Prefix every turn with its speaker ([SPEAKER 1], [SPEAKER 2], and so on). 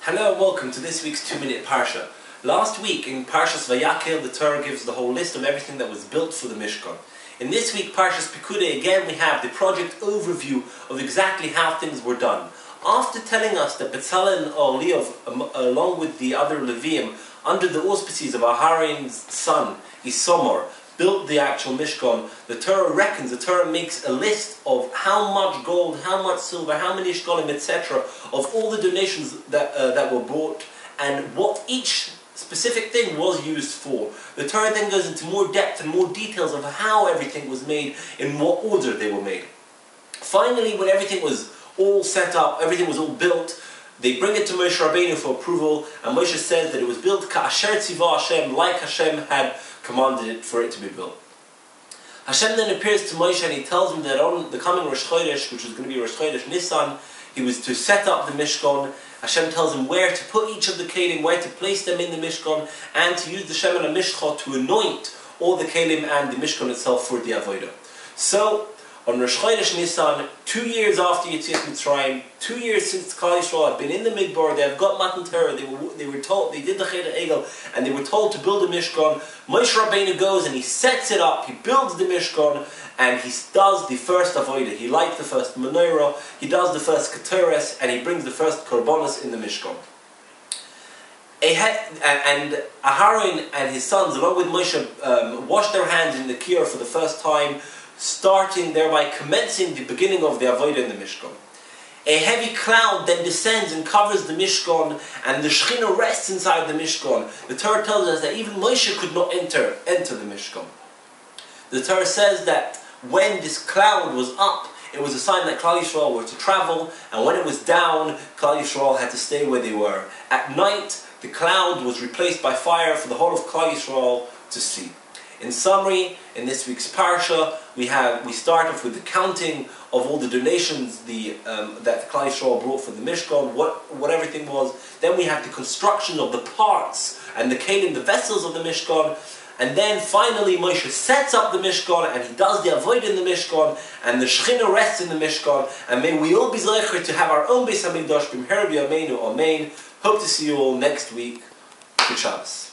[SPEAKER 1] Hello and welcome to this week's 2-minute Parsha. Last week in Parshas Vayakhel, the Torah gives the whole list of everything that was built for the Mishkan. In this week, Parshas Pikudei, again we have the project overview of exactly how things were done. After telling us that Betzalel and Oliav, along with the other Leviim, under the auspices of Aharon's son, Isamar, built the actual Mishkan, the Torah makes a list of how much gold, how much silver, how many shkolim, etc., of all the donations that were brought, and what each specific thing was used for. The Torah then goes into more depth and more details of how everything was made, in what order they were made. Finally, when everything was all set up, everything was all built, they bring it to Moshe Rabbeinu for approval, and Moshe says that it was built ka'asher tzivah Hashem, like Hashem had commanded it for it to be built. Hashem then appears to Moshe and he tells him that on the coming Rosh Chodesh, which was going to be Rosh Chodesh Nisan, he was to set up the Mishkan. Hashem tells him where to put each of the kelim, where to place them in the Mishkan, and to use the Shem and Mishcha to anoint all the kelim and the Mishkan itself for the Avodah. So, on Rosh Chodesh Nisan, 2 years after Yetzias Mitzrayim, 2 years since Klal Yisrael had been in the Midbar, they have got Matan Torah, they were told, they did the Cheder Egel, and they were told to build a Mishkan. Moshe Rabbeinu goes and he sets it up, he builds the Mishkan, and he does the first Avodah. He lights the first menorah, he does the first Keteres, and he brings the first Korbanos in the Mishkan. And Aharon and his sons, along with Moshe, wash their hands in the Kiyar for the first time, starting thereby commencing the beginning of the Avodah in the Mishkan. A heavy cloud then descends and covers the Mishkan, and the Shechina rests inside the Mishkan. The Torah tells us that even Moshe could not enter the Mishkan. The Torah says that when this cloud was up, it was a sign that Klal Yisrael were to travel, and when it was down, Klal Yisrael had to stay where they were. At night, the cloud was replaced by fire for the whole of Klal Yisrael to see. In summary, in this week's Parsha, we start off with the counting of all the donations that Klal Yisrael brought for the Mishkan, what everything was. Then we have the construction of the parts and the kelim, the vessels of the Mishkan. And then finally Moshe sets up the Mishkan and he does the Avodah in the Mishkan, and the Shechina rests in the Mishkan. And may we all be zeicher to have our own Beis HaMikdash b'mher b'yameinu, amen. Hope to see you all next week. Good Shabbos.